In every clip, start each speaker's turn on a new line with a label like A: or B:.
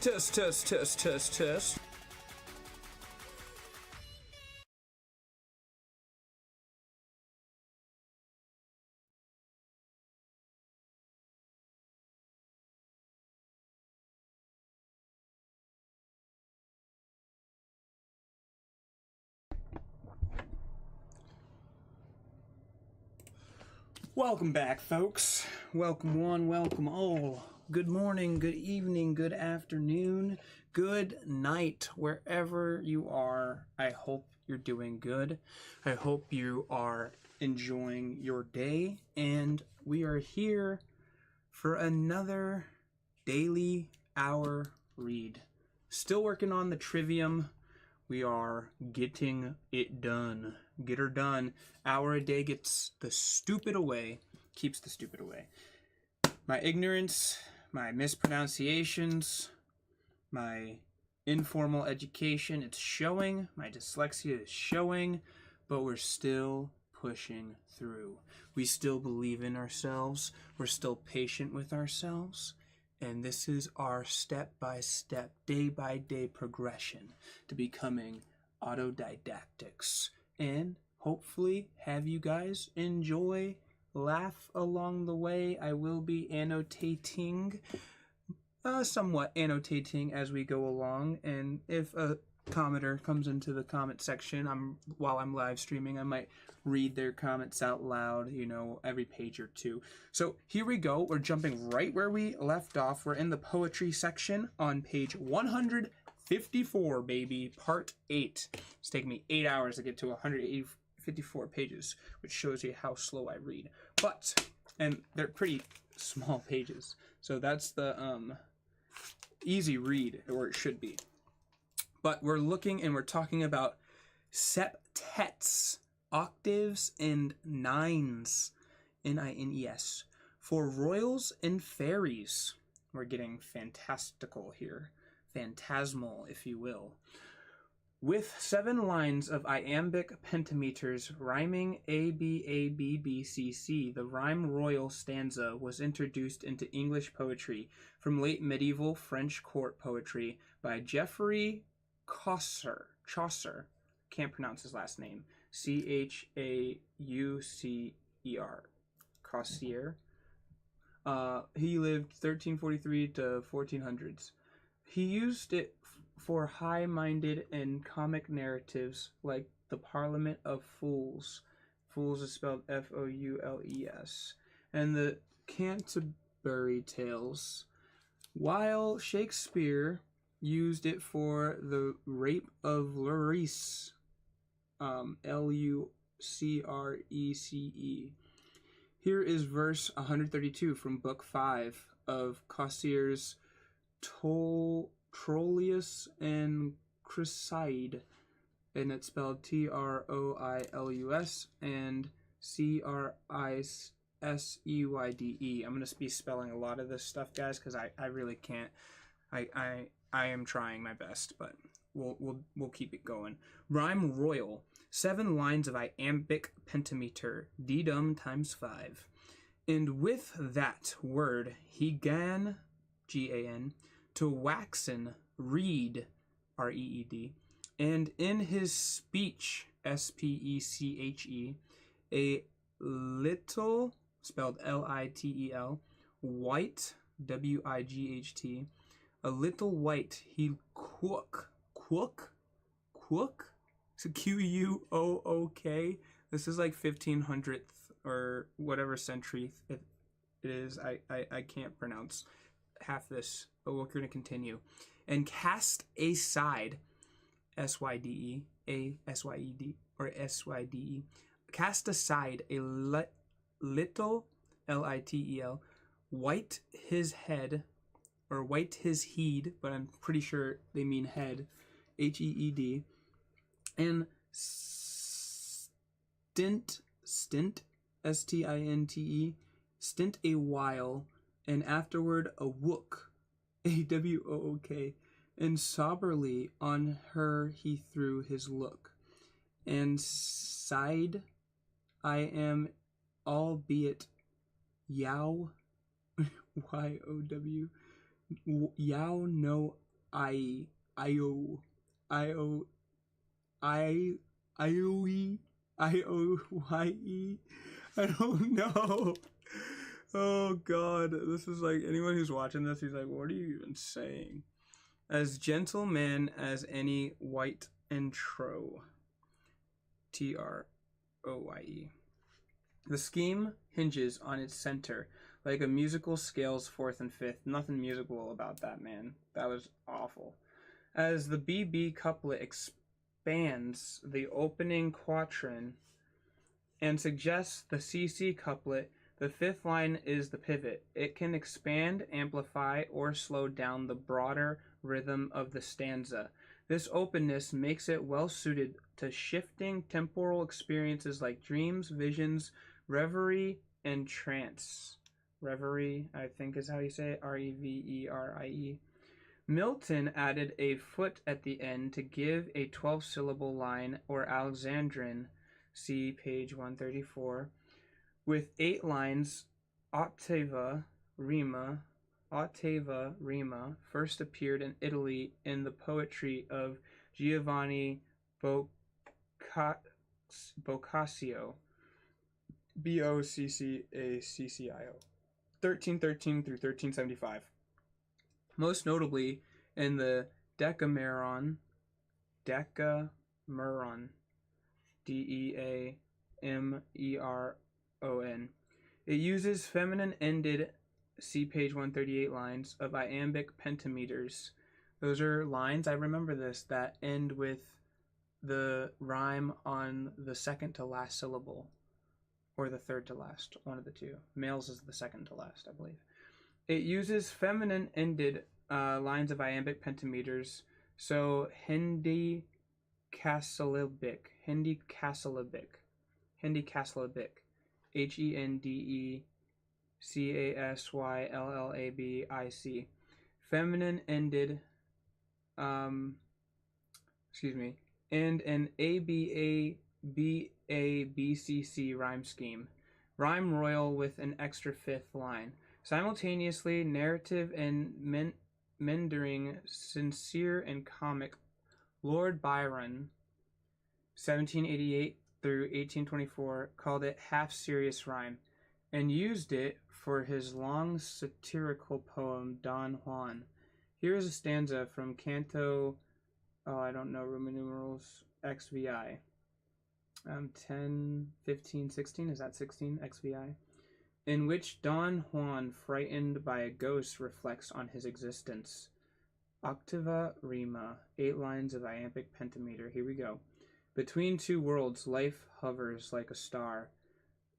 A: Test, test, test, test, test. Welcome back, folks. Welcome one, welcome all. Good morning, good evening, good afternoon, good night, wherever you are. I hope you're doing good. I hope you are enjoying your day, and we are here for another daily hour read. Still working on the Trivium. We are getting it done. Get her done. Hour a day gets the stupid away. Keeps the stupid away. My ignorance, my mispronunciations, my informal education, it's showing. My dyslexia is showing. But we're still pushing through. We still believe in ourselves. We're still patient with ourselves. And this is our step-by-step, day-by-day progression to becoming autodidactics. And hopefully have you guys enjoy, laugh along the way. I will be annotating, somewhat annotating as we go along. And if a commenter comes into the comment section, while I'm live streaming, I might read their comments out loud, you know, every page or two. So here we go. We're jumping right where we left off. We're in the poetry section on page 154, baby, part 8. It's taken me 8 hours to get to 154 pages, which shows you how slow I read. And they're pretty small pages. So that's the easy read, or it should be. But we're looking and we're talking about septets, octaves and nines, N-I-N-E-S, for royals and fairies. We're getting fantastical here, phantasmal, if you will. With 7 lines of iambic pentameters rhyming A, B, A, B, B, C, C, the rhyme royal stanza was introduced into English poetry from late medieval French court poetry by Geoffrey Chaucer, can't pronounce his last name, Chaucer, Chaucer. He lived 1343 to 1400s. He used it for high-minded and comic narratives like the Parliament of Fools. Fools is spelled F-O-U-L-E-S. And the Canterbury Tales. While Shakespeare used it for the Rape of Lurece, L-U-C-R-E-C-E. Here is verse 132 from Book 5 of Chaucer's Troilus and Cresside, and it's spelled T-R-O-I-L-U-S and C-R-I-S-E-Y-D-E. I'm going to be spelling a lot of this stuff, guys, because I really can't. I am trying my best, but we'll keep it going. Rhyme royal. 7 lines of iambic pentameter, D-dum times 5. And with that word he gan, G-A-N, to waxen, read, R-E-E-D, and in his speech, S-P-E-C-H-E, a little, spelled L-I-T-E-L, white, W-I-G-H-T, a little white, he quook, so Q-U-O-O-K. This is like 1500th or whatever century it is. I can't pronounce half this, but we're going to continue. And cast aside, S-Y-D-E, A-S-Y-E-D, or S-Y-D-E, cast aside a little, L-I-T-E-L, white his head, or white his heed, but I'm pretty sure they mean head, H-E-E-D, and stint, S-T-I-N-T-E, stint a while, and afterward a wook, A-W-O-O-K, and soberly on her he threw his look, and sighed, I am albeit yow, Y-O-W, yow no I Io Io I Ioe Ioye. I don't know. Oh god, this is like anyone who's watching this, he's like, what are you even saying? As gentleman as any white and tro. Troye. The scheme hinges on its center, like a musical scales fourth and fifth. Nothing musical about that, man. That was awful. As the BB couplet expands the opening quatrain and suggests the CC couplet, the fifth line is the pivot. It can expand, amplify, or slow down the broader rhythm of the stanza. This openness makes it well suited to shifting temporal experiences like dreams, visions, reverie, and trance. Reverie, I think is how you say it, Reverie. Milton added a foot at the end to give a 12-syllable line or Alexandrine, see page 134, with 8 lines. Octavia Rima first appeared in Italy in the poetry of Giovanni Boccaccio, Boccaccio, 1313 through 1375. Most notably in the Decameron, Deameron. It uses feminine-ended, see page 138, lines of iambic pentameters. Those are lines, I remember this, that end with the rhyme on the second to last syllable, or the third to last, one of the two. Males is the second to last, I believe. It uses feminine-ended lines of iambic pentameters, so hendecasyllabic, HENDECASYLLABIC, feminine-ended, and an ABABABCC rhyme scheme. Rhyme royal with an extra fifth line. Simultaneously narrative and mendering, sincere and comic. Lord Byron, 1788 through 1824, called it half-serious rhyme, and used it for his long satirical poem Don Juan. Here is a stanza from Canto, I don't know Roman numerals, XVI. 10, 15, 16, is that 16, XVI? In which Don Juan, frightened by a ghost, reflects on his existence. Octava Rima, 8 lines of iambic pentameter. Here we go. Between two worlds, life hovers like a star.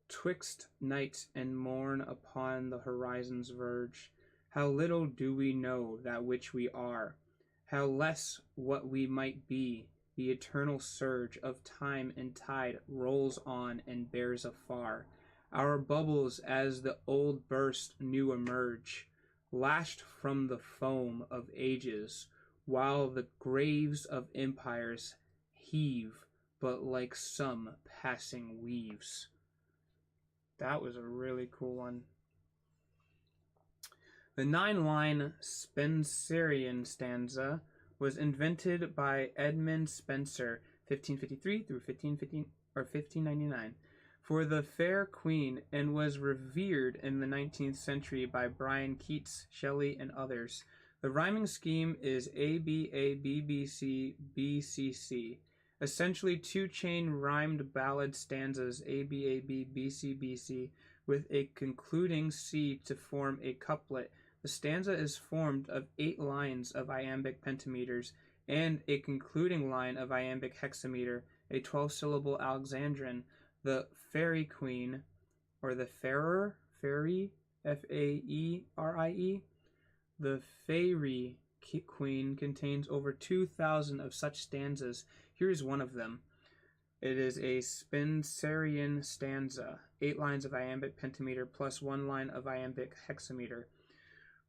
A: Twixt night and morn upon the horizon's verge, how little do we know that which we are, how less what we might be. The eternal surge of time and tide rolls on and bears afar our bubbles as the old burst new emerge, lashed from the foam of ages, while the graves of empires heave, but like some passing weaves. That was a really cool one. The 9-line Spenserian stanza was invented by Edmund Spenser, 1553 through 1599, for the fair queen, and was revered in the 19th century by Brian Keats, Shelley, and others. The rhyming scheme is ABABBC essentially 2-chain rhymed ballad stanzas ABABBC, with a concluding C to form a couplet. The stanza is formed of 8 lines of iambic pentameters and a concluding line of iambic hexameter, a 12-syllable Alexandrine. The fairy queen, or the fairy, F-A-E-R-I-E, the fairy queen contains over 2,000 of such stanzas. Here is one of them. It is a Spenserian stanza, 8 lines of iambic pentameter plus 1 line of iambic hexameter.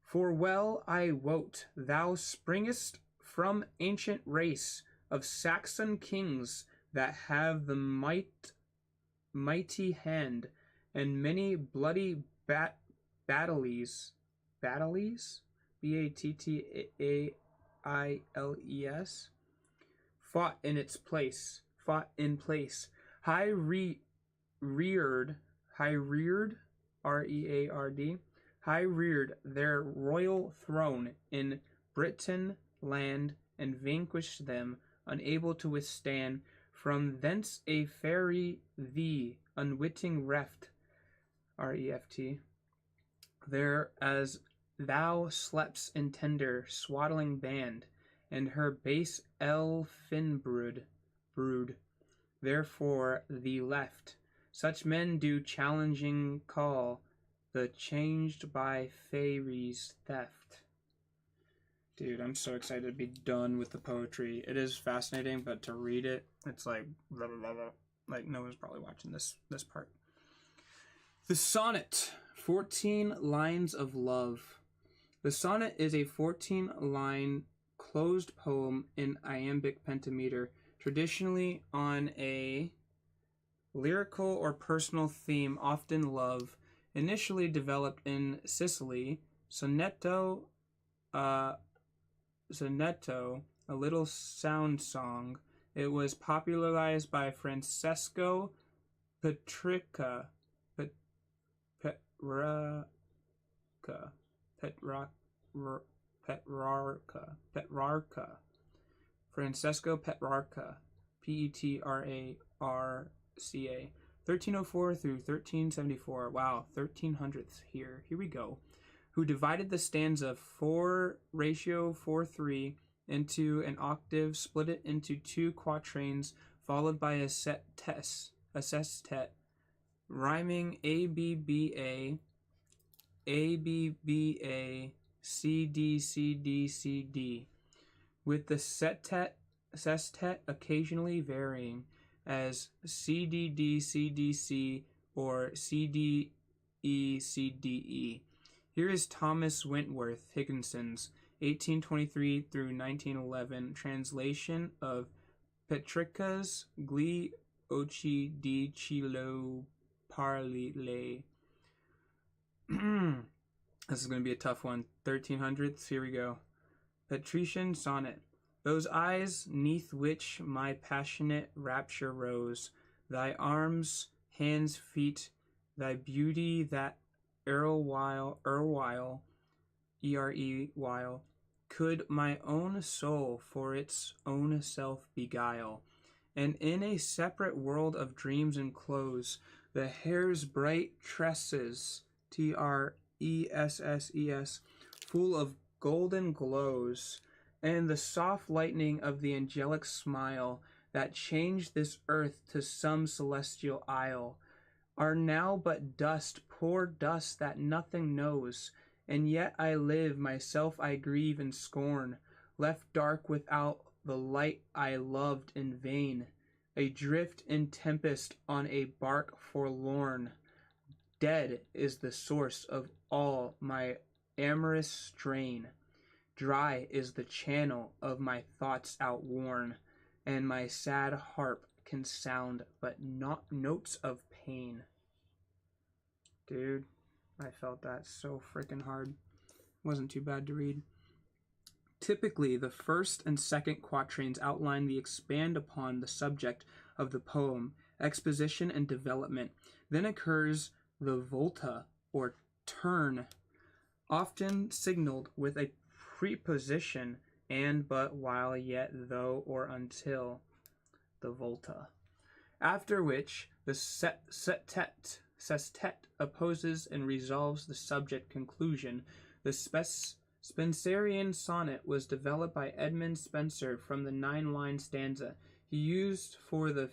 A: For well I wot thou springest from ancient race of Saxon kings that have the mighty hand, and many bloody battalies, B-A-T-T-A-L-I-es, Files. Fought in its place. Fought in place. Reared. High reared. Reard. High reared their royal throne in Britain land and vanquished them, unable to withstand. From thence a fairy thee, unwitting reft. Reft. There as thou slepst in tender swaddling band, and her base elfin brood, therefore thee left. Such men do challenging call, the changed by fairies theft. Dude, I'm so excited to be done with the poetry. It is fascinating, but to read it, it's like blah, blah, blah, blah. Like no one's probably watching this part. The sonnet, 14 lines of love. The sonnet is a 14-line closed poem in iambic pentameter, traditionally on a lyrical or personal theme, often love. Initially developed in Sicily, sonetto, a little sound song. It was popularized by Francesco Petrarca. Francesco Petrarca, Petrarca, 1304 through 1374. Wow, 1300s here. Here we go. Who divided the stanza 4:4:3 into an octave, split it into 2 quatrains, followed by a sestet, rhyming ABBA, ABBA, CD, with the sestet occasionally varying as CDD, or CDE. Here is Thomas Wentworth Higginson's 1823 through 1911 translation of Petrarca's Gli Occhi di Cielo Parlile. This is going to be a tough one. 1300s, here we go. Patrician Sonnet. Those eyes, 'neath which my passionate rapture rose, thy arms, hands, feet, thy beauty that erewhile, while, could my own soul for its own self beguile, and in a separate world of dreams enclose, the hair's bright tresses, TRESSES, full of golden glows, and the soft lightning of the angelic smile that changed this earth to some celestial isle, are now but dust, poor dust that nothing knows, and yet I live, myself I grieve and scorn, left dark without the light I loved in vain, adrift in tempest on a bark forlorn. Dead is the source of all my amorous strain. Dry is the channel of my thoughts outworn, and my sad harp can sound but not notes of pain. Dude, I felt that so freaking hard. Wasn't too bad to read. Typically, the first and second quatrains outline the expand upon the subject of the poem, exposition and development. Then occurs the volta, or turn, often signaled with a preposition and, but, while, yet, though, or until, the volta. After which, the sestet opposes and resolves the subject conclusion. The Spenserian sonnet was developed by Edmund Spenser from the 9-line stanza he used for the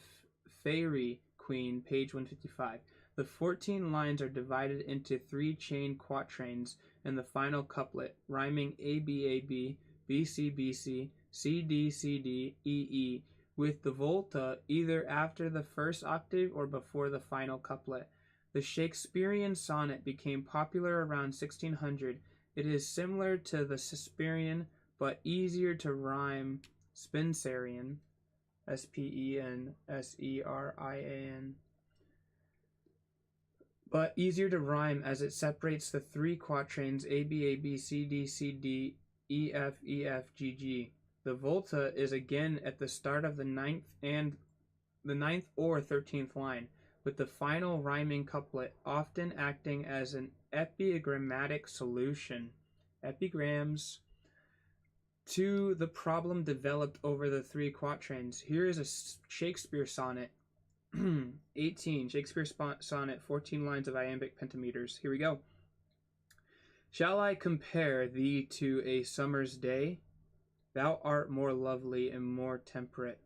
A: Fairy Queen, page 155. The 14 lines are divided into 3 chain quatrains and the final couplet, rhyming ABAB, BC, CD, EE, with the volta either after the first octave or before the final couplet. The Shakespearean sonnet became popular around 1600. It is similar to the Spenserian, but easier to rhyme. Spenserian, Spenserian, but easier to rhyme as it separates the 3 quatrains ABAB, CD, E, F, E, F, G, G. The volta is again at the start of the ninth or 13th line, with the final rhyming couplet often acting as an epigrammatic solution. Epigrams to the problem developed over the 3 quatrains. Here is a Shakespeare sonnet. 18. Shakespeare sonnet, 14 lines of iambic pentameters. Here we go. Shall I compare thee to a summer's day? Thou art more lovely and more temperate.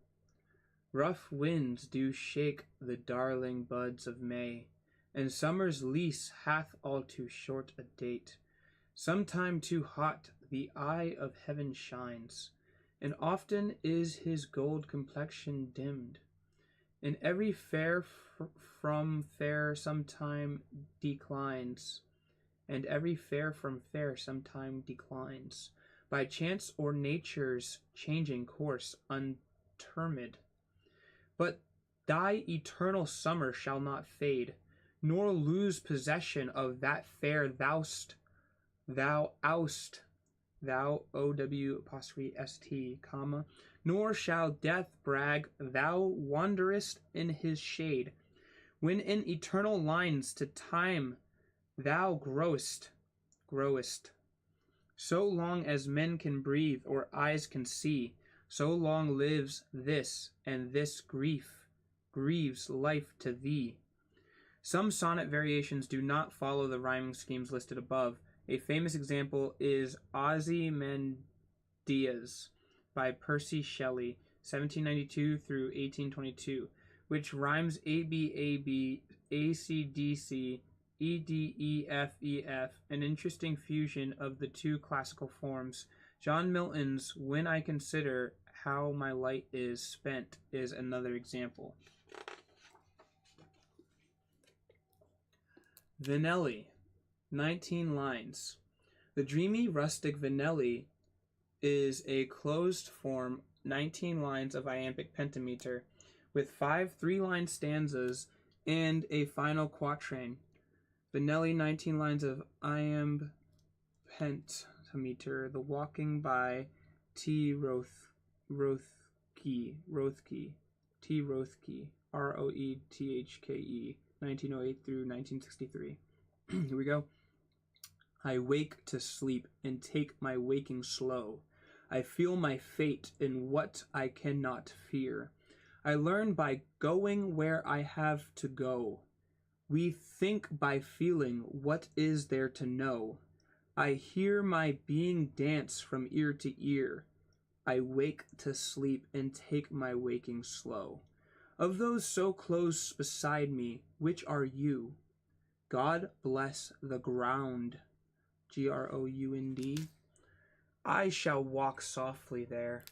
A: Rough winds do shake the darling buds of May, and summer's lease hath all too short a date. Sometime too hot the eye of heaven shines, and often is his gold complexion dimmed. And every fair from fair sometime declines, and every fair from fair sometime declines, by chance or nature's changing course untermed. But thy eternal summer shall not fade, nor lose possession of that fair thou OW'st, comma, nor shall death brag thou wanderest in his shade, when in eternal lines to time thou growest. So long as men can breathe or eyes can see, so long lives this, and this grieves life to thee. Some sonnet variations do not follow the rhyming schemes listed above. A famous example is Ozymandias by Percy Shelley, 1792 through 1822, which rhymes ABAB, ACDC, EDEFEF, an interesting fusion of the 2 classical forms. John Milton's When I Consider How My Light Is Spent is another example. Vanelli, 19 lines. The dreamy rustic Vanelli is a closed form, 19 lines of iambic pentameter, with 5 3-line stanzas and a final quatrain. Vanelli, 19 lines of iambic pentameter. The Walking by T. Rothke, T. Rothke, Roethke, 1908 through 1963. Here we go. I wake to sleep and take my waking slow. I feel my fate in what I cannot fear. I learn by going where I have to go. We think by feeling what is there to know. I hear my being dance from ear to ear. I wake to sleep and take my waking slow. Of those so close beside me, which are you? God bless the ground, Ground. I shall walk softly there,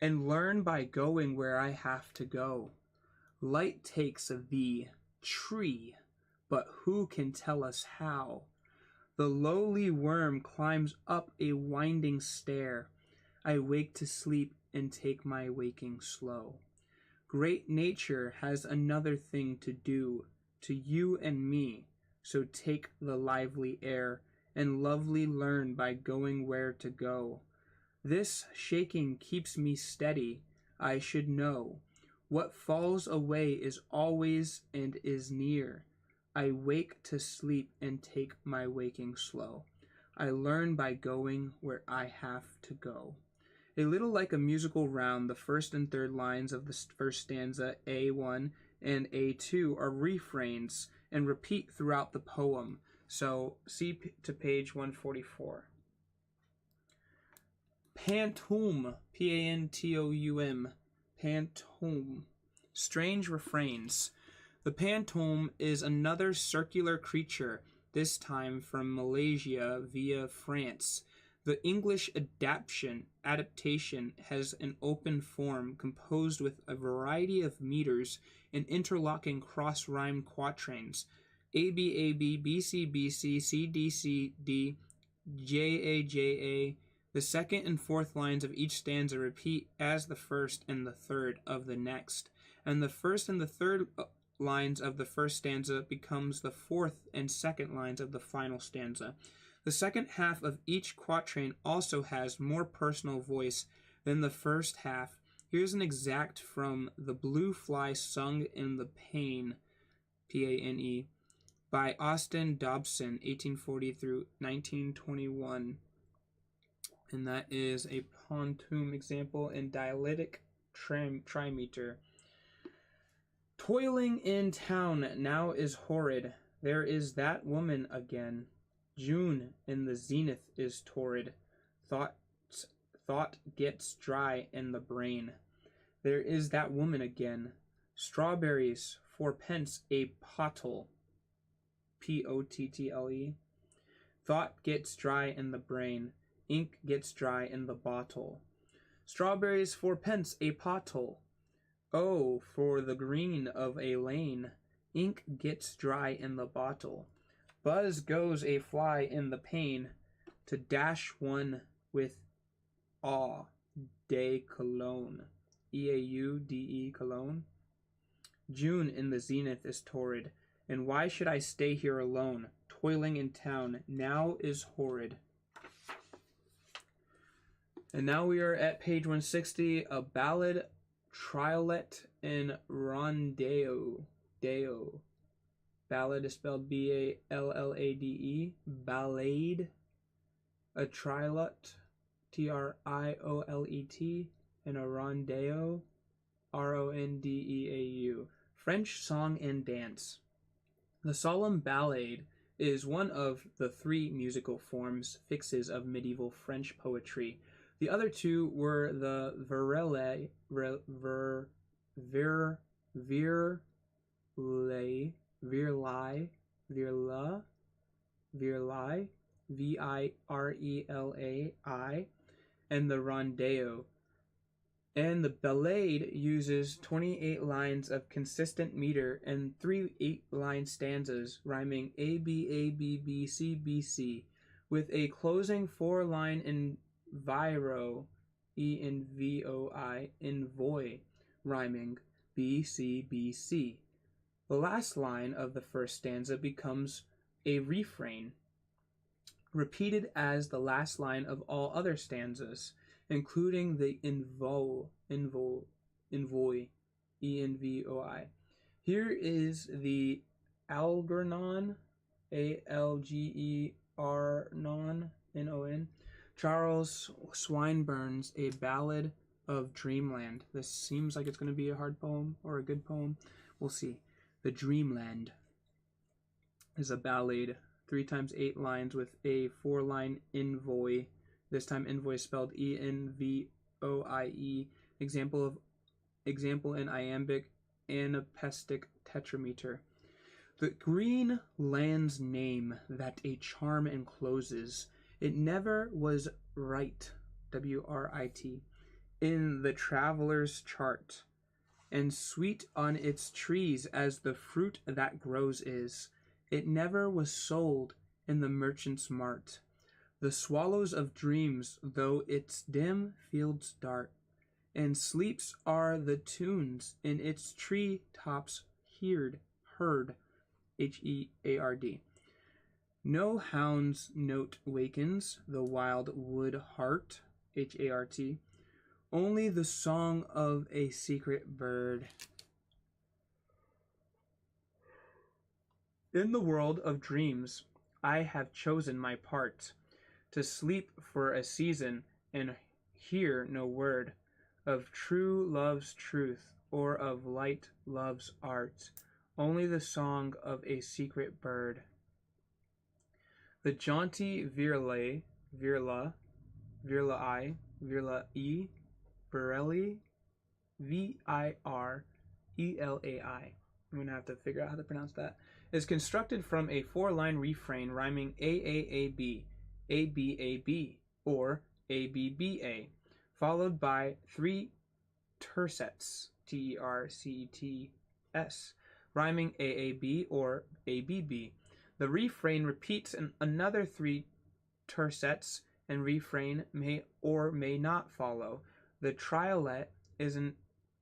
A: and learn by going where I have to go. Light takes thee, tree, but who can tell us how? The lowly worm climbs up a winding stair. I wake to sleep and take my waking slow. Great nature has another thing to do to you and me, so take the lively air, and lovely learn by going where to go. This shaking keeps me steady, I should know. What falls away is always and is near. I wake to sleep and take my waking slow. I learn by going where I have to go. A little like a musical round, the first and third lines of the first stanza, A1 and A2, are refrains and repeat throughout the poem. So see to page 144. Pantoum, Pantoum, pantoum. Strange refrains. The pantoum is another circular creature, this time from Malaysia via France. The English adaptation has an open form composed with a variety of meters and interlocking cross-rhymed quatrains. ABAB, BC, CD, JA. The second and fourth lines of each stanza repeat as the first and the third of the next, and the first and the third lines of the first stanza becomes the fourth and second lines of the final stanza. The second half of each quatrain also has more personal voice than the first half. Here's an extract from The Blue Fly Sung in the Pane, P-A-N-E, by Austin Dobson, 1840 through 1921. And that is a pontoon example in dialectic trimeter. Toiling in town now is horrid. There is that woman again. June in the zenith is torrid. Thought gets dry in the brain. There is that woman again. Strawberries, 4d. a pottle. P-O-T-T-L-E. Thought gets dry in the brain. Ink gets dry in the bottle. Strawberries, 4d. a pottle. Oh, for the green of a lane. Ink gets dry in the bottle. Buzz goes a fly in the pane to dash one with awe. De Cologne. E-A-U-D-E Cologne. June in the zenith is torrid. And why should I stay here alone? Toiling in town now is horrid. And now we are at page 160, a ballad, triolet in rondeo. Deo. Ballad is spelled B-A-L-L-A-D-E. Ballade. A triolet, T-R-I-O-L-E-T. And a rondeo, R-O-N-D-E-A-U. French song and dance. The solemn ballade is one of the three musical forms fixes of medieval French poetry. The other two were the virelai, V-I-R-E-L-A-I, and the rondeo. And the ballade uses 28 lines of consistent meter and 3 8-line stanzas rhyming A, B, A, B, B, C, B, C, with a closing 4-line enviro, E-N-V-O-I, envoy, rhyming B, C, B, C. The last line of the first stanza becomes a refrain, repeated as the last line of all other stanzas, including the envoy, E-N-V-O-I. Here is the Algernon, A-L-G-E-R-non, N-O-N, Charles Swinburne's A Ballad of Dreamland. This seems like it's going to be a hard poem or a good poem. We'll see. The Dreamland is a ballad, 3 times 8 lines with a 4-line envoy. This time envoy spelled E-N-V-O-I-E. Example in iambic anapestic tetrameter. The green land's name that a charm encloses, it never was right, W-R-I-T, in the traveler's chart, and sweet on its trees as the fruit that grows is. It never was sold in the merchant's mart. The swallows of dreams, though its dim fields dart, and sleeps are the tunes in its tree tops heard, H-E-A-R-D. No hound's note wakens the wild wood heart, H-A-R-T. Only the song of a secret bird. In the world of dreams, I have chosen my part, to sleep for a season and hear no word of true love's truth or of light love's art, only the song of a secret bird. The jaunty virelai, virelai, V-I-R-E-L-A-I. I'm going to have to figure out how to pronounce that. Is constructed from a 4-line refrain rhyming A-A-A-B, A-B-A-B, or A-B-B-A, followed by 3 tercets, T-E-R-C-E-T-S, rhyming A-A-B or A-B-B. The refrain repeats another 3 tercets, and refrain may or may not follow. The triolet is an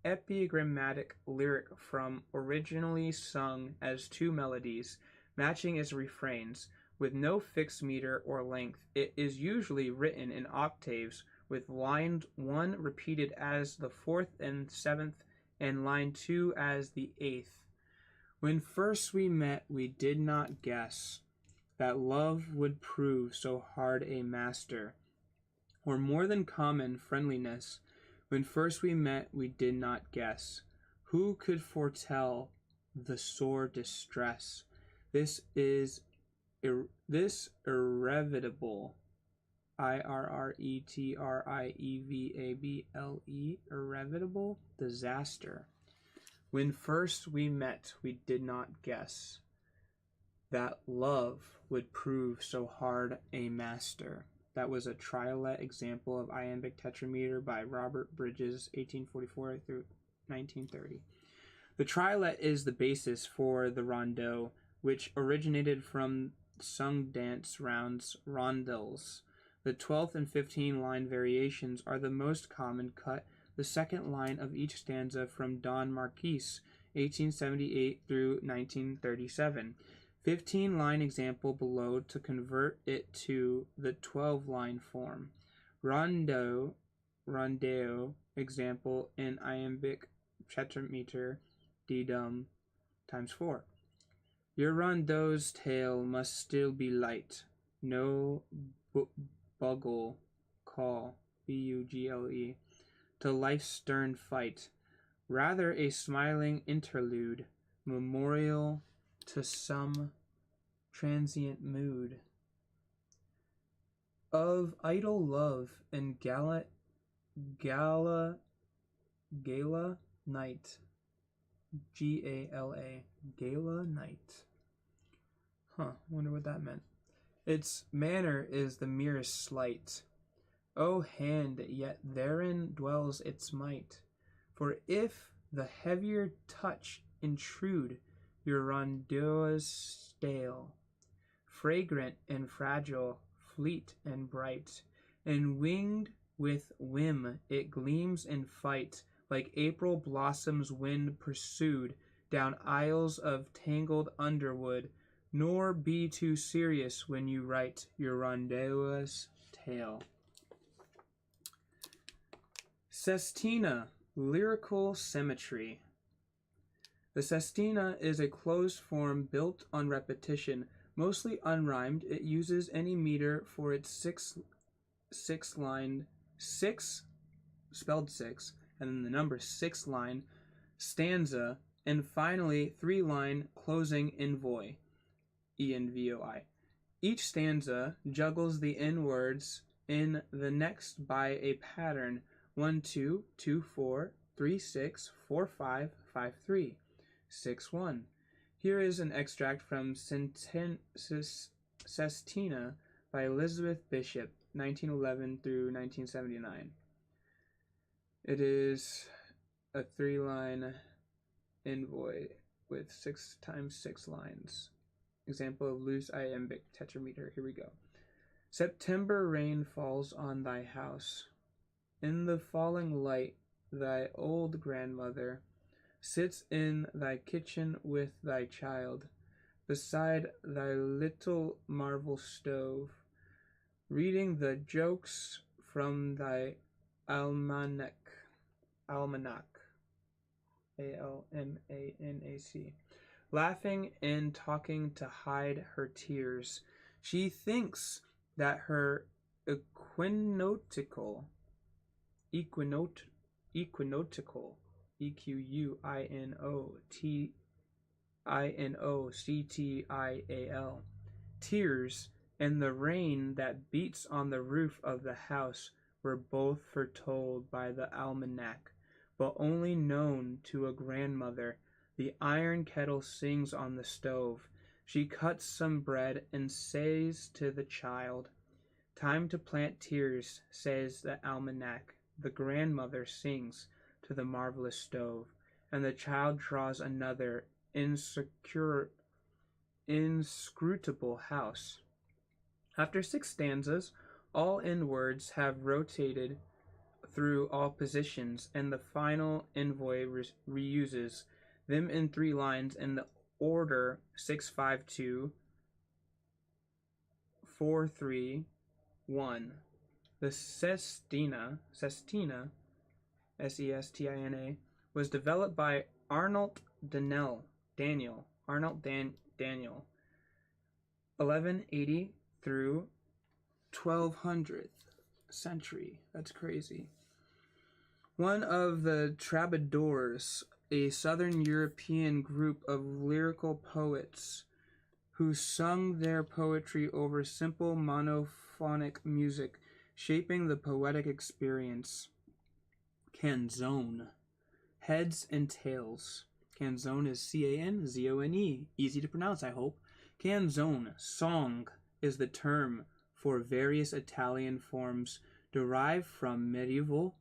A: epigrammatic lyric from originally sung as 2 melodies, matching its refrains, with no fixed meter or length. It is usually written in octaves, with line 1 repeated as the 4th and 7th, and line 2 as the 8th. When first we met, we did not guess that love would prove so hard a master, or more than common friendliness. When first we met, we did not guess. Who could foretell the sore distress? This irrevitable, irretrievable, irrevitable disaster. When first we met, we did not guess that love would prove so hard a master. That was a triolet example of iambic tetrameter by Robert Bridges, 1844 through 1930. The triolet is the basis for the rondeau, which originated from sung dance rounds, rondels. The 12th and 15 line variations are the most common cut the second line of each stanza from Don Marquis, 1878 through 1937. 15-line example below to convert it to the 12-line form. Rondeo example in iambic tetrameter d-dum times 4. Your rondeau's tale must still be light, no bugle call, bugle, to life's stern fight, rather a smiling interlude, memorial to some transient mood of idle love and gala night. Gala, gala night. Wonder what that meant. Its manner is the merest slight. O hand, yet therein dwells its might. For if the heavier touch intrude your rondeau's stale, fragrant and fragile, fleet and bright, and winged with whim it gleams in fight, like April blossoms wind pursued down aisles of tangled underwood. Nor be too serious when you write your rondeau's tale. Sestina, lyrical symmetry. The sestina is a closed form built on repetition, mostly unrhymed. It uses any meter for its six line, spelled six, and then the number 6 line stanza, and finally 3-line closing envoi, envoi. Each stanza juggles the n words in the next by a pattern 1 2 2 4 3 6 4 5 5 3 6 1. Here is an extract from Sestina by Elizabeth Bishop, 1911 through 1979. It is a 3-line envoi with 6 times 6 lines. Example of loose iambic tetrameter. Here we go. September rain falls on thy house. In the falling light, thy old grandmother sits in thy kitchen with thy child, beside thy little marble stove, reading the jokes from thy almanac, almanac, laughing and talking to hide her tears. She thinks that her equinotical, equinotical, tears, and the rain that beats on the roof of the house were both foretold by the almanac, but only known to a grandmother. The iron kettle sings on the stove. She cuts some bread and says to the child, "Time to plant tears," says the almanac. The grandmother sings to the marvelous stove, and the child draws another inscrutable house. After 6 stanzas, all end words have rotated through all positions, and the final envoi reuses them in 3 lines in the order 6 5 2 4-3-1. The sestina, Sestina, was developed by Arnold Daniel, 1180 through 1200th century. That's crazy. One of the troubadours, a southern European group of lyrical poets who sung their poetry over simple monophonic music, shaping the poetic experience. Canzone. Heads and tails. Canzone is C-A-N-Z-O-N-E. Easy to pronounce, I hope. Canzone, song, is the term for various Italian forms derived from medieval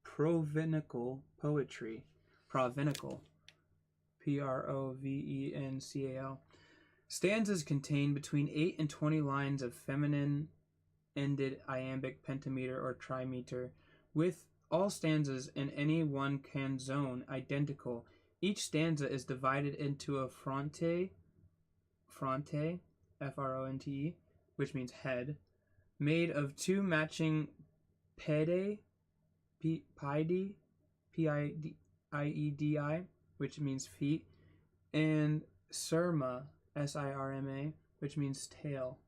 A: Provenical poetry. Provenical. P-R-O-V-E-N-C-A-L. Stanzas contain between 8 and 20 lines of feminine-ended iambic pentameter or trimeter, with all stanzas in any one canzone identical. Each stanza is divided into a fronte, F-R-O-N-T-E, which means head, made of two matching pedi, P-I-E-D-I, which means feet, and sirma, S-I-R-M-A, which means tail.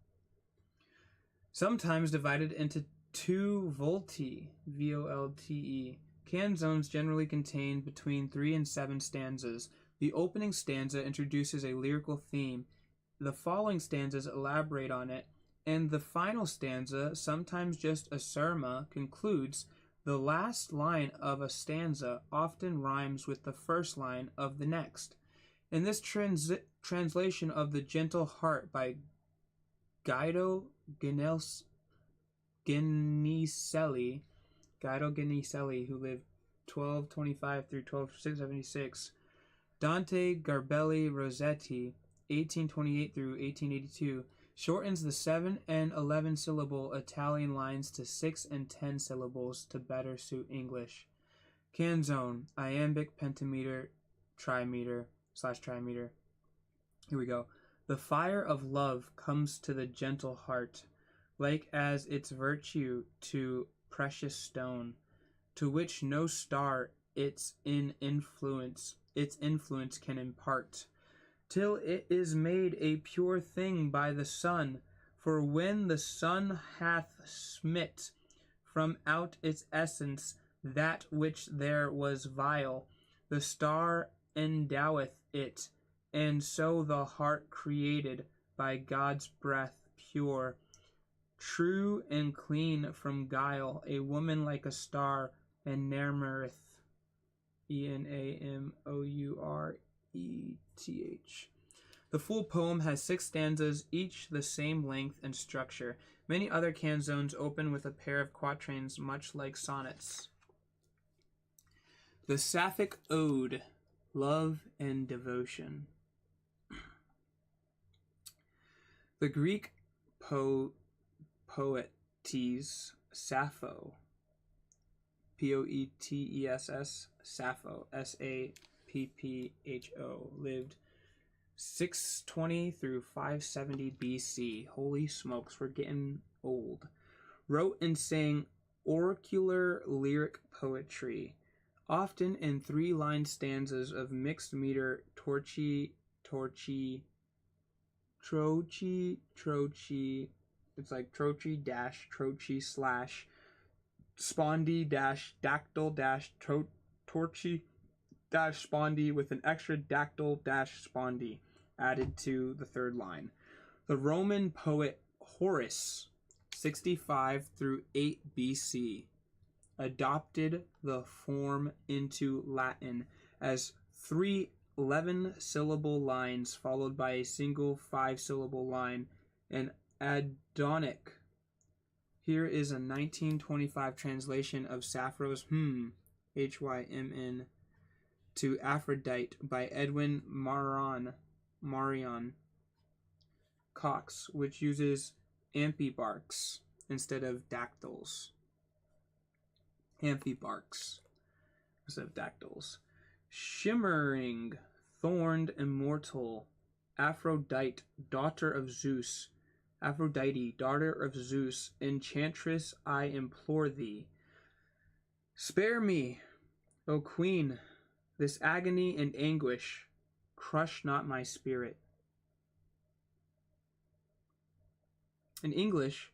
A: Sometimes divided into two volti, V-O-L-T-E. Canzones generally contain between 3 and 7 stanzas. The opening stanza introduces a lyrical theme. The following stanzas elaborate on it, and the final stanza, sometimes just a sirma, concludes. The last line of a stanza often rhymes with the first line of the next. In this translation of The Gentle Heart by Guido Genicelli, who lived 1225 through 1276, Dante Garbelli Rossetti, 1828 through 1882, shortens the 7 and 11 syllable Italian lines to 6 and 10 syllables to better suit English. Canzone, iambic pentameter, trimeter. Here we go. The fire of love comes to the gentle heart, like as its virtue to precious stone, to which no star its influence can impart, till it is made a pure thing by the sun. For when the sun hath smit from out its essence that which there was vile, the star endoweth it, and so the heart created by God's breath pure, true and clean from guile, a woman like a star and Enamoureth, E-N-A-M-O-U-R-E-T-H. The full poem has 6 stanzas, each the same length and structure. Many other canzones open with a pair of quatrains, much like sonnets. The Sapphic Ode, Love and Devotion. The Greek poetess Sappho, P-O-E-T-E-S-S, Sappho, S-A-P-P-H-O, lived 620 through 570 B.C. Holy smokes, we're getting old. Wrote and sang oracular lyric poetry, often in 3-line stanzas of mixed meter, trochee, it's like trochee slash spondy dash dactyl dash torchy dash spondy with an extra dactyl dash spondy added to the 3rd line. The Roman poet Horace, 65 through 8 BC, adopted the form into Latin as 3 11-syllable lines followed by a single 5-syllable line, an Adonic. Here is a 1925 translation of Sappho's Hymn, H-Y-M-N, to Aphrodite by Edwin Marion Cox, which uses amphibarks instead of dactyls. Amphibarks instead of dactyls. Shimmering, thorned, immortal, Aphrodite, daughter of Zeus, Aphrodite, daughter of Zeus, enchantress, I implore thee. Spare me, O queen, this agony and anguish. Crush not my spirit. In English,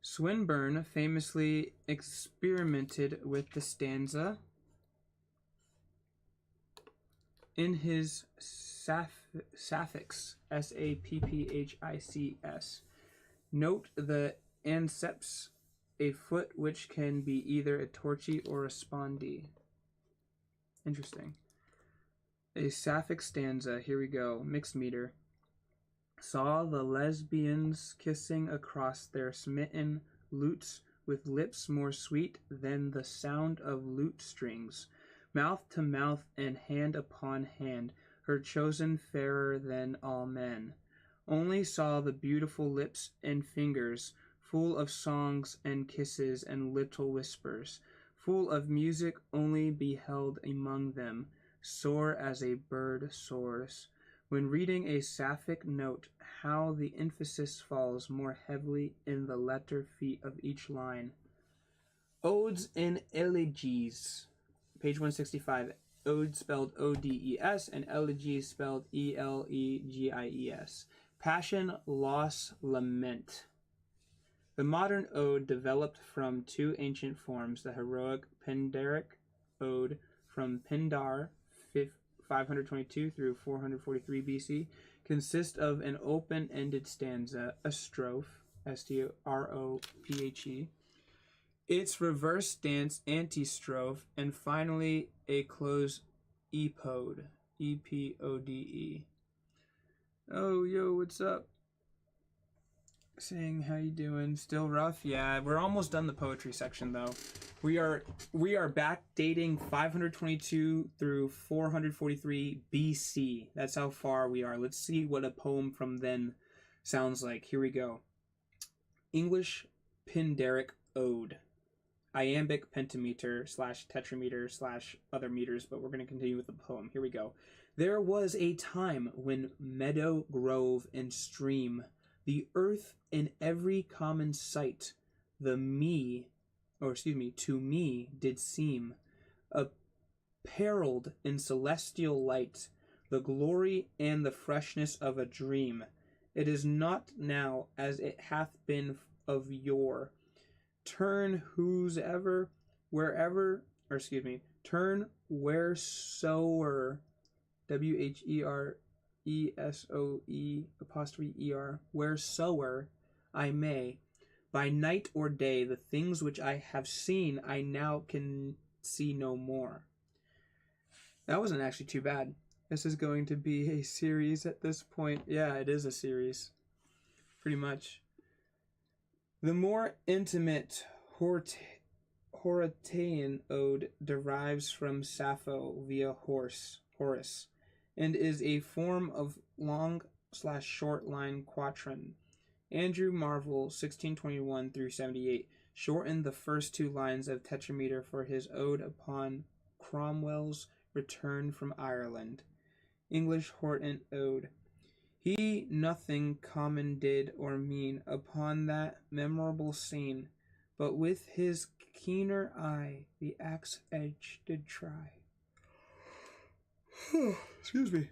A: Swinburne famously experimented with the stanza in his Sapphics, Sapphics. Note the anceps, a foot which can be either a torchy or a spondy. Interesting. A Sapphic stanza, here we go, mixed meter. Saw the lesbians kissing across their smitten lutes with lips more sweet than the sound of lute strings, mouth to mouth and hand upon hand, her chosen fairer than all men. Only saw the beautiful lips and fingers, full of songs and kisses and little whispers, full of music only beheld among them, soar as a bird soars. When reading a Sapphic note, how the emphasis falls more heavily in the letter feet of each line. Odes and Elegies, page 165. Ode spelled O-D-E-S and elegy spelled E-L-E-G-I-E-S. Passion, loss, lament. The modern ode developed from two ancient forms, the heroic Pindaric ode from Pindar, 522 through 443 BC, consists of an open-ended stanza, a strophe, S-T-R-O-P-H-E, its reverse stance, antistrophe, and finally a close epode, E-P-O-D-E. Oh, yo, what's up? Saying, how you doing? Still rough? Yeah, we're almost done the poetry section, though. We are back dating 522 through 443 BC. That's how far we are. Let's see what a poem from then sounds like. Here we go. English Pindaric Ode. Iambic pentameter / tetrameter / other meters, but we're going to continue with the poem. Here we go. There was a time when meadow, grove, and stream, the earth in every common sight, to me did seem, apparelled in celestial light, the glory and the freshness of a dream. It is not now as it hath been of yore. Turn wheresoever, WHERESOE', wheresoever I may, by night or day, the things which I have seen I now can see no more. That wasn't actually too bad. This is going to be a series at this point. Yeah, it is a series. Pretty much. The more intimate Horatean ode derives from Sappho via Horace, and is a form of long/short line quatrain. Andrew Marvell, 1621 through 78, shortened the first two lines of tetrameter for his ode upon Cromwell's return from Ireland. English Horton Ode. He nothing common did or mean upon that memorable scene, but with his keener eye the axe edge did try. Excuse me.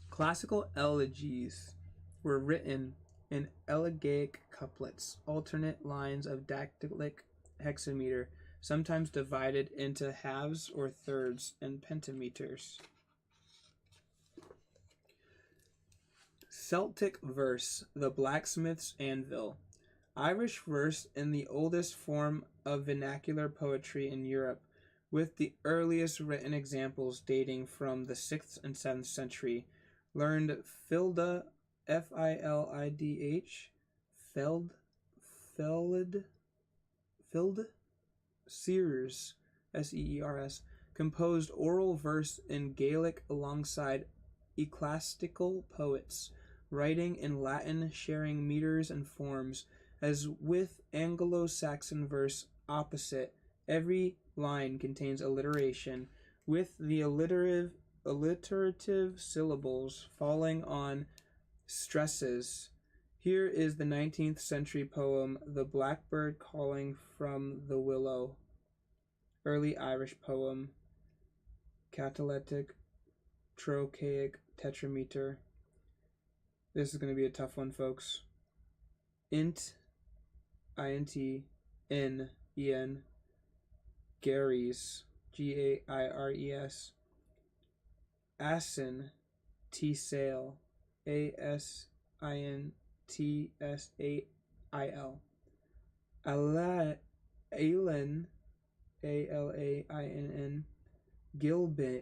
A: Classical elegies were written in elegiac couplets, alternate lines of dactylic hexameter, sometimes divided into halves or thirds and pentameters. Celtic verse, the blacksmith's anvil. Irish verse in the oldest form of vernacular poetry in Europe, with the earliest written examples dating from the 6th and 7th century, learned Filda, F-I-L-I-D-H, Sears, S-E-E-R-S, composed oral verse in Gaelic alongside ecclesiastical poets, writing in Latin, sharing meters and forms. As with Anglo-Saxon verse opposite, every line contains alliteration, with the alliterative syllables falling on stresses. Here is the 19th century poem, The Blackbird Calling from the Willow. Early Irish poem, catalectic, trochaic tetrameter. This is going to be a tough one, folks. Int, N-E-N, Garies, G-A-I-R-E-S. Asin, T-Sail, A-S-I-N-T-S-A-I-L. Alain, A-L-A-I-N-N. Gilbin,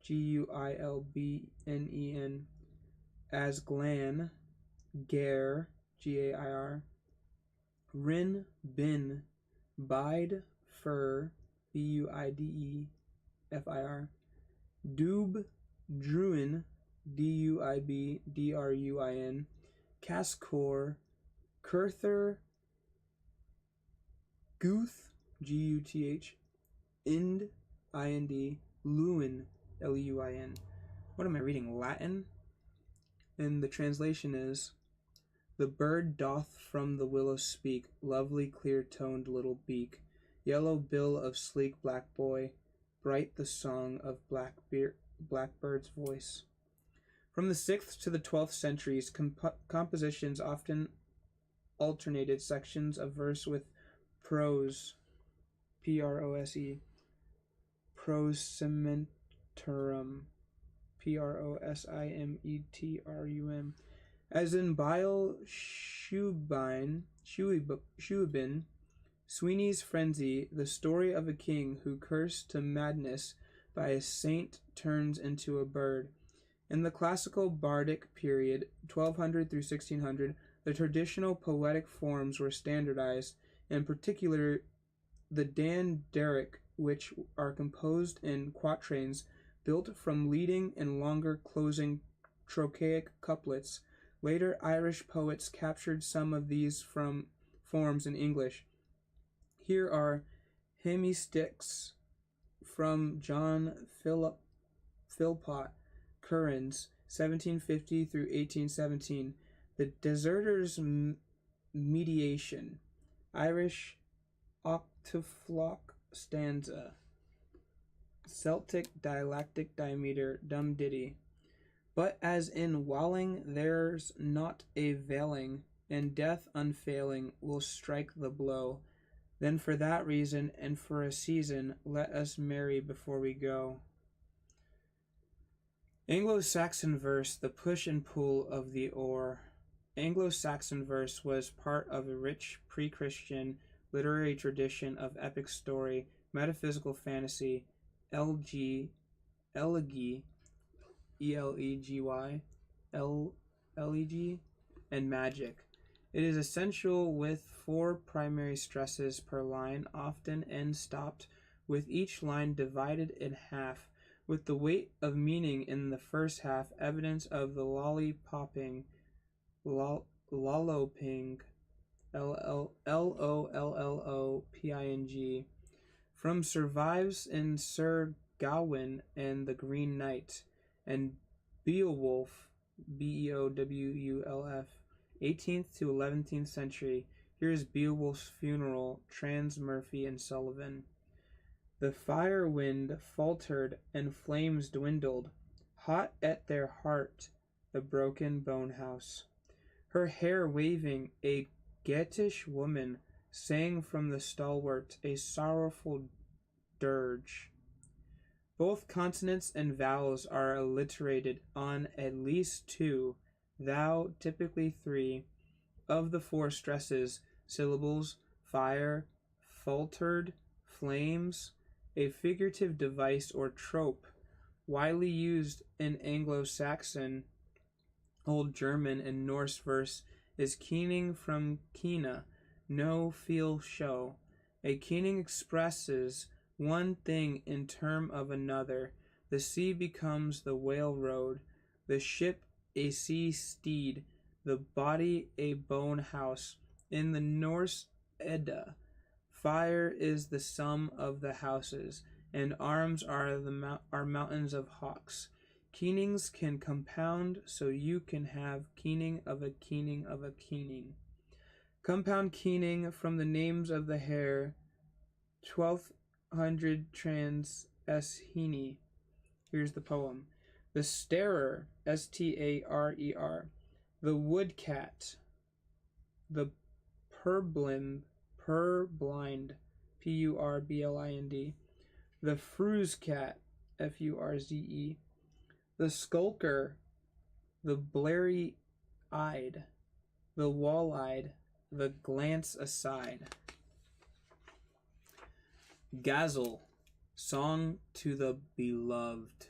A: G-U-I-L-B-N-E-N. Asglan, Gair, G-A-I-R. Rin, Bin, Bide, Fur, B-U-I-D-E-F-I-R. Doob, Druin, D-U-I-B-D-R-U-I-N. Cascor, Kurther, Guth, G-U-T-H. Ind, I-N-D. Lewin, L-U-I-N. What am I reading? Latin? And the translation is, the bird doth from the willow speak, lovely clear-toned little beak, yellow bill of sleek black boy, bright the song of blackbird's voice. From the 6th to the 12th centuries, compositions often alternated sections of verse with prose, P-R-O-S-E, prosimetrum, P-R-O-S-I-M-E-T-R-U-M, as in Bile Shubin, Sweeney's Frenzy, the story of a king who, cursed to madness by a saint, turns into a bird. In the classical bardic period, 1200 through 1600, the traditional poetic forms were standardized, in particular the danderic, which are composed in quatrains built from leading and longer closing trochaic couplets. Later Irish poets captured some of these from forms in English. Here are hemistichs from John Philpot Curran's 1750 through 1817. The Deserter's Mediation, Irish octaflock stanza, Celtic dialectic dimeter, dum ditty. But as in Walling there's not a veiling, and death unfailing will strike the blow, then for that reason and for a season let us marry before we go. Anglo-Saxon verse, the push and pull of the oar. Anglo-Saxon verse was part of a rich pre-Christian literary tradition of epic story, metaphysical fantasy, elegy, E-L-E-G-Y, L-E-G, and magic. It is essential with 4 primary stresses per line, often end-stopped, with each line divided in half, with the weight of meaning in the first half, evidence of the lolloping, L-O-L-L-O-P-I-N-G, from survives in Sir Gawain and the Green Knight, and Beowulf, B-E-O-W-U-L-F, 18th to 11th century. Here is Beowulf's funeral, Trans Murphy and Sullivan. The fire wind faltered and flames dwindled, hot at their heart the broken bone house. Her hair waving, a Geatish woman sang from the stalwart a sorrowful dirge. Both consonants and vowels are alliterated on at least 2, thou typically 3, of the 4 stresses, syllables, fire, faltered, flames, a figurative device or trope, widely used in Anglo-Saxon, Old German, and Norse verse, is keening from kina, know, feel, show. A keening expresses one thing in term of another. The sea becomes the whale road, the ship a sea steed, the body a bone house. In the Norse Edda, fire is the sum of the houses, and arms are mountains of hawks. Keenings can compound, so you can have keening of a keening of a keening. Compound keening from the names of the hair, 1200 trans s heni. Here's the poem. The starer, starer. The woodcat, the purblind, purblind, the fruze cat, furze, the skulker, the blary-eyed, the wall-eyed, the glance aside. Gazelle, song to the beloved.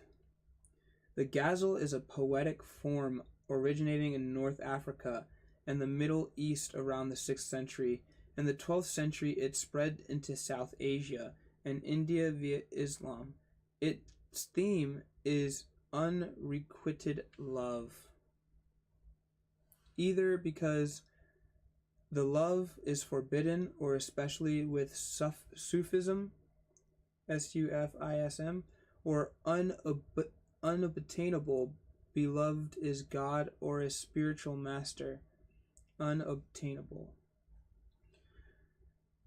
A: The gazelle is a poetic form originating in North Africa and the Middle East around the 6th century. In the 12th century, it spread into South Asia and India via Islam. Its theme is unrequited love, either because the love is forbidden, or especially with Sufism, Sufism, or unobtainable, beloved is God or a spiritual master, unobtainable.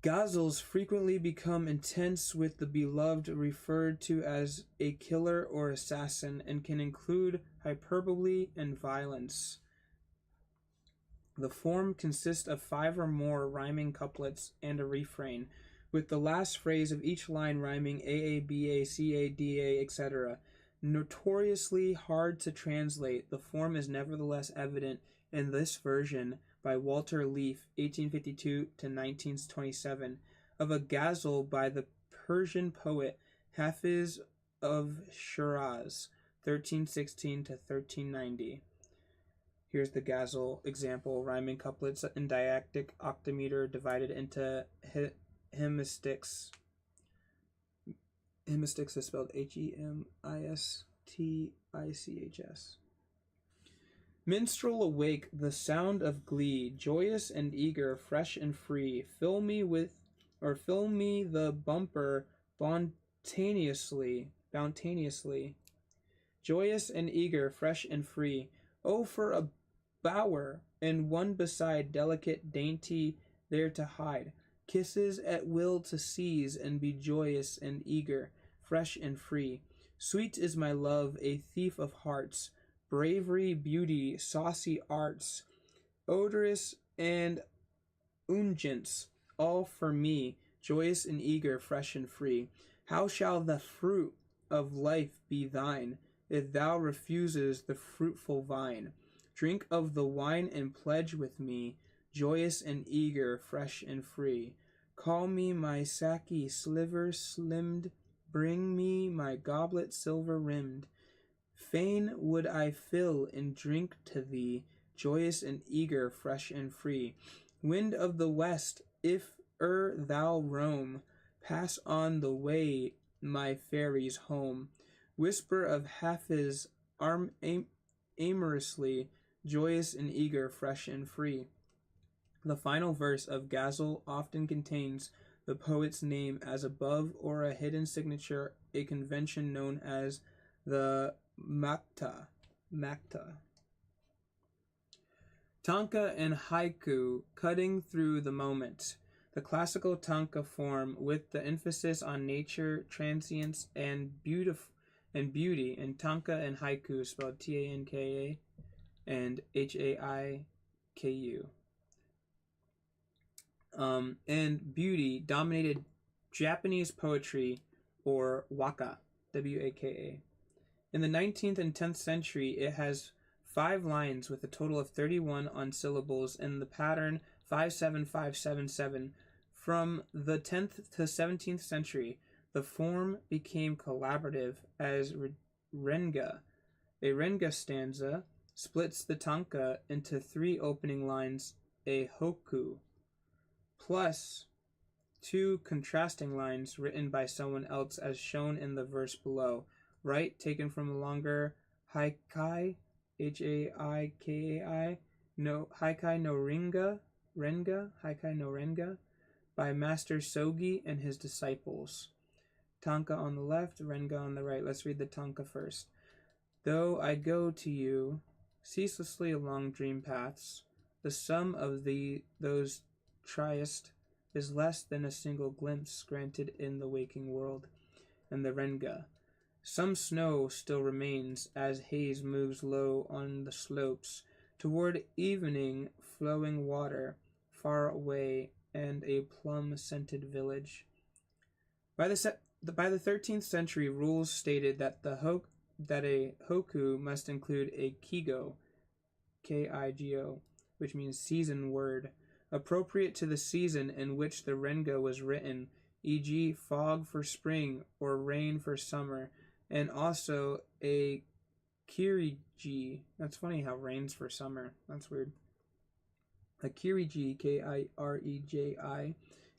A: Gazelles frequently become intense with the beloved referred to as a killer or assassin, and can include hyperbole and violence. The form consists of 5 or more rhyming couplets and a refrain, with the last phrase of each line rhyming A-A-B-A, C-A-D-A, etc. Notoriously hard to translate, the form is nevertheless evident in this version by Walter Leaf, 1852 to 1927, of a ghazal by the Persian poet Hafiz of Shiraz, 1316 to 1390. Here's the ghazal example: rhyming couplets in diactic octameter divided into hemistichs. Hemistichs is spelled Hemistichs. Minstrel awake, the sound of glee, joyous and eager, fresh and free. Fill me the bumper bounteously. Joyous and eager, fresh and free. Oh, for a bower, and one beside, delicate, dainty, there to hide. Kisses at will to seize, and be joyous and eager, fresh and free. Sweet is my love, a thief of hearts, bravery, beauty, saucy arts, odorous and unguents, all for me, joyous and eager, fresh and free. How shall the fruit of life be thine, if thou refuses the fruitful vine? Drink of the wine and pledge with me, joyous and eager, fresh and free. Call me my saki sliver slimmed, bring me my goblet silver rimmed. Fain would I fill and drink to thee, joyous and eager, fresh and free. Wind of the west, if thou roam, pass on the way my fairies home. Whisper of Hafiz amorously, joyous and eager, fresh and free. The final verse of ghazal often contains the poet's name as above, or a hidden signature, a convention known as the Makta. Tanka and haiku, cutting through the moment. The classical tanka form, with the emphasis on nature, transience, and beauty, and tanka and haiku, spelled Tanka and Haiku. And beauty dominated Japanese poetry, or waka, Waka. In the 19th and 10th century, it has 5 lines with a total of 31 on syllables in the pattern 57577. From the 10th to 17th century, the form became collaborative as renga. A renga stanza splits the tanka into 3 opening lines, a hoku, plus 2 contrasting lines written by someone else as shown in the verse below. Right, taken from a longer haikai, Haikai no Renga, by Master Sogi and his disciples. Tanka on the left, Renga on the right. Let's read the tanka first. Though I go to you ceaselessly along dream paths, the sum of those triest is less than a single glimpse granted in the waking world, and the Renga. Some snow still remains as haze moves low on the slopes toward evening, flowing water far away, and a plum-scented village. By the 13th century, rules stated that that a hoku must include a kigo, Kigo, which means season word, appropriate to the season in which the renga was written, e.g., fog for spring or rain for summer, and also a kiriji. That's funny how rain's for summer. That's weird. A kiriji, Kireji,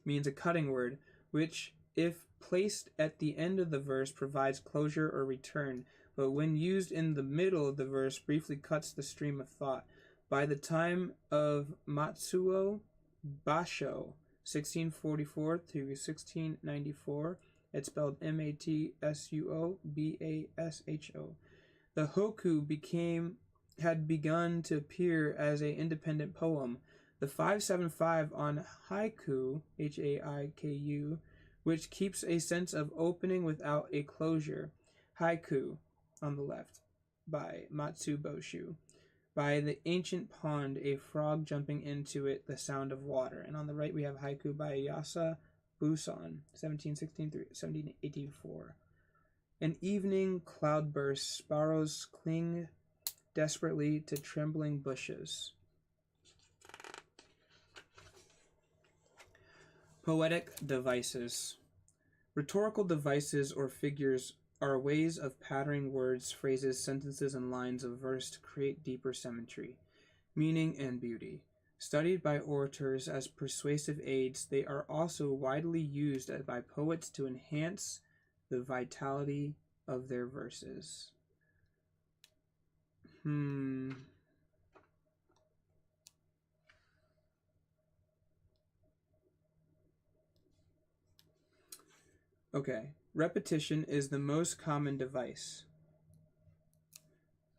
A: means a cutting word, which, if placed at the end of the verse, provides closure or return, but when used in the middle of the verse, briefly cuts the stream of thought. By the time of Matsuo Basho, 1644 to 1694, it's spelled Matsuo Basho. The hoku had begun to appear as an independent poem. The 575 on haiku, Haiku, which keeps a sense of opening without a closure. Haiku, on the left, by Matsuboshu. By the ancient pond, a frog jumping into it, the sound of water. And on the right we have haiku by Yasa Buson, 1716 through 1784. An evening cloudburst, sparrows cling desperately to trembling bushes. Poetic devices. Rhetorical devices or figures are ways of patterning words, phrases, sentences, and lines of verse to create deeper symmetry, meaning, and beauty. Studied by orators as persuasive aids, they are also widely used by poets to enhance the vitality of their verses. Okay, repetition is the most common device,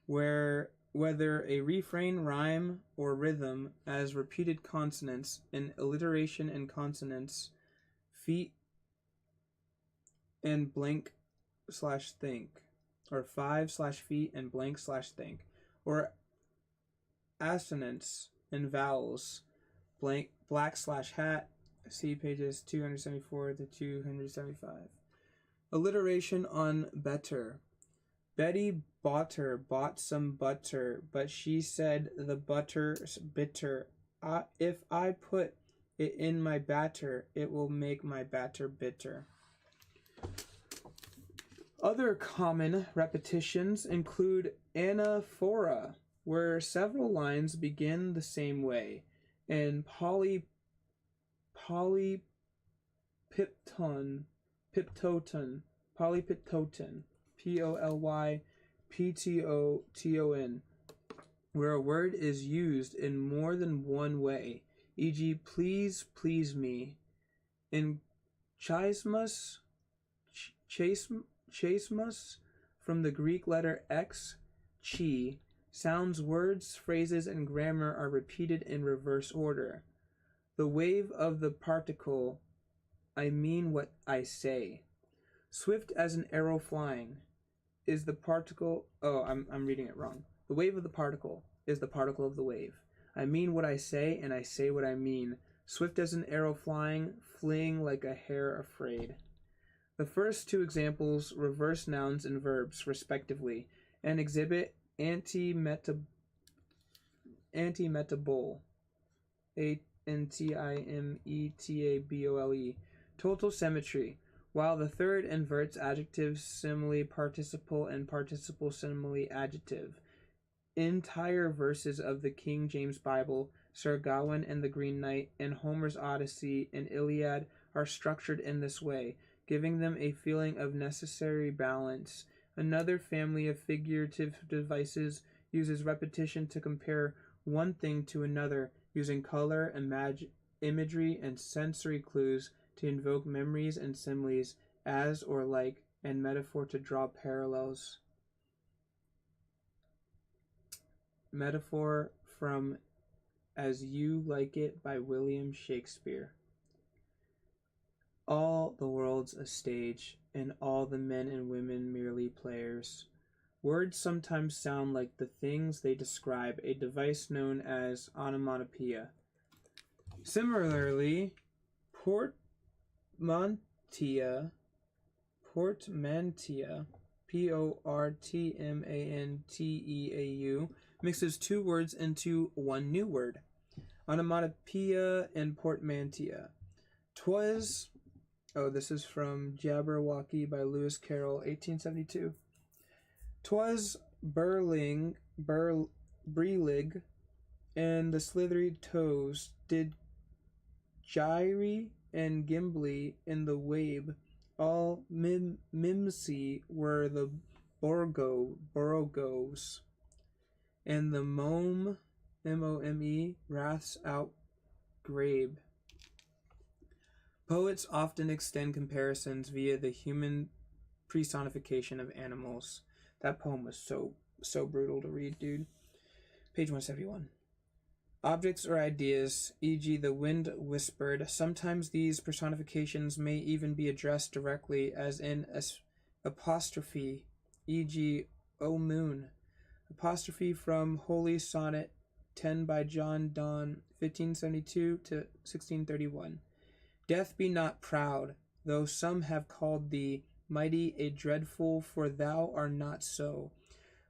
A: where whether a refrain, rhyme, or rhythm as repeated consonants, an alliteration and consonants, feet and blank slash think, or 5/feet and blank slash think, or assonance and vowels, blank black slash hat. See pages 274 to 275. Alliteration on better. Betty Botter bought some butter, but she said the butter's bitter. If I put it in my batter, it will make my batter bitter. Other common repetitions include anaphora, where several lines begin the same way, and polyptoton, polyptoton, polyptoton, where a word is used in more than one way, e.g., please, please me. In chaismus, from the Greek letter X, chi, sounds, words, phrases, and grammar are repeated in reverse order. The wave of the particle, I mean what I say. Swift as an arrow flying is the particle. Oh, I'm reading it wrong. The wave of the particle is the particle of the wave. I mean what I say, and I say what I mean. Swift as an arrow flying, fleeing like a hare afraid. The first two examples reverse nouns and verbs, respectively, and exhibit antimetabole, antimetabole, total symmetry, while the third inverts adjective simile participle and participle simile adjective. Entire verses of the King James Bible, Sir Gawain and the Green Knight, and Homer's Odyssey and Iliad are structured in this way, giving them a feeling of necessary balance. Another family of figurative devices uses repetition to compare one thing to another, using color, imagery, and sensory clues to invoke memories and similes, as or like, and metaphor to draw parallels. metaphor from As You Like It by William Shakespeare. All the world's a stage, and all the men and women merely players. Words sometimes sound like the things they describe, a device known as onomatopoeia. Similarly, portmanteau, portmanteau, mixes two words into one new word. Onomatopoeia and portmanteau. This is from Jabberwocky by Lewis Carroll, 1872. 'Twas Brelig and the slithery toes did gyre and gimble in the wabe. All mimsy were the borogos, and the mome, M-O-M-E, wraths out grabe. Poets often extend comparisons via the human personification of animals. That poem was so brutal to read, dude. Page 171. Objects or ideas, e.g. the wind whispered. Sometimes these personifications may even be addressed directly, as in apostrophe, e.g. O moon. Apostrophe from Holy Sonnet 10 by John Donne, 1572 to 1631. Death be not proud, though some have called thee mighty a dreadful, for thou art not so.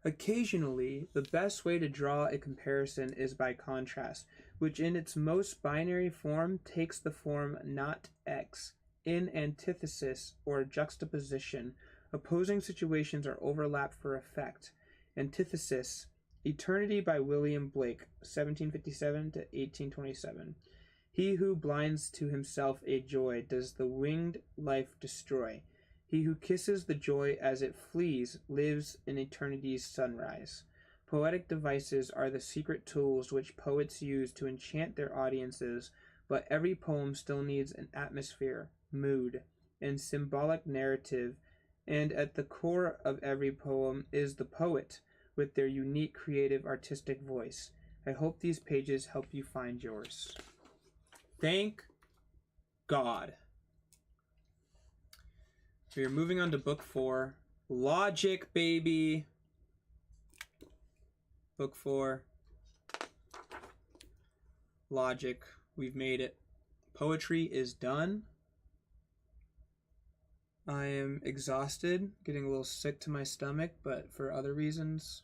A: Occasionally, the best way to draw a comparison is by contrast, which in its most binary form takes the form not X. In antithesis or juxtaposition, opposing situations are overlapped for effect. Antithesis, Eternity by William Blake, 1757 to 1827. He who blinds to himself a joy does the winged life destroy. He who kisses the joy as it flees lives in eternity's sunrise. Poetic devices are the secret tools which poets use to enchant their audiences, but every poem still needs an atmosphere, mood, and symbolic narrative, and at the core of every poem is the poet, with their unique creative artistic voice. I hope these pages help you find yours. Thank God. We are moving on to book 4. Logic, baby. Book 4. Logic. We've made it. Poetry is done. I am exhausted, getting a little sick to my stomach, but for other reasons.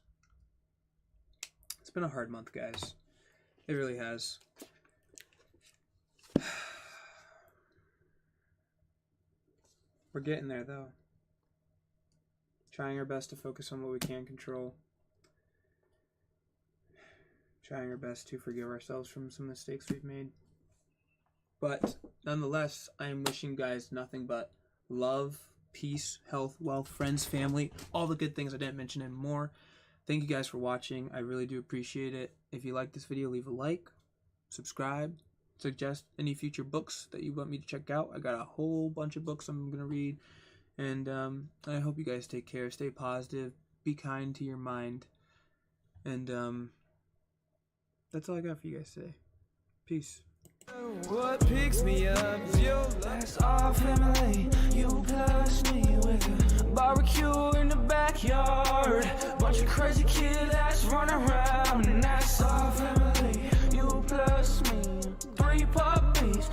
A: It's been a hard month, guys. It really has. We're getting there, though. Trying our best to focus on what we can control. Trying our best to forgive ourselves from some mistakes we've made. But, nonetheless, I am wishing you guys nothing but love, peace, health, wealth, friends, family, all the good things I didn't mention and more. Thank you guys for watching. I really do appreciate it. If you like this video, leave a like, subscribe, suggest any future books that you want me to check out. I got a whole bunch of books I'm going to read. And I hope you guys take care, stay positive, be kind to your mind. And that's all I got for you guys today. Peace.
B: What picks me up is your last our family. You plus me with a barbecue in the backyard. Bunch of crazy kids that's running around, and that's our family. You plus me. Three puppies.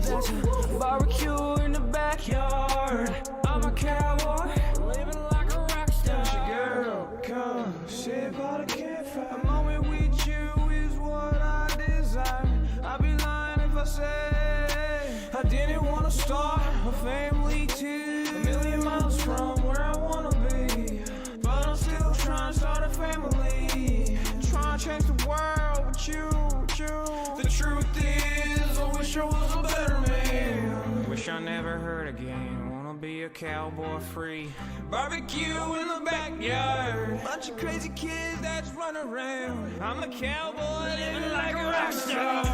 B: That's a barbecue in the backyard. I'm a cowboy, living like a rock star. Girl, come sit by the campfire. A moment with you is what I desire. I'd be lying if I said I didn't want to start a family too. A million miles from where I want to be, but I'm still trying to start a family. Trying to change the world with you. The truth is, I wish I was a better man. Wish I never heard again. Wanna be a cowboy free. Barbecue in the backyard. Bunch of crazy kids that's running around. I'm a cowboy living like a rock star.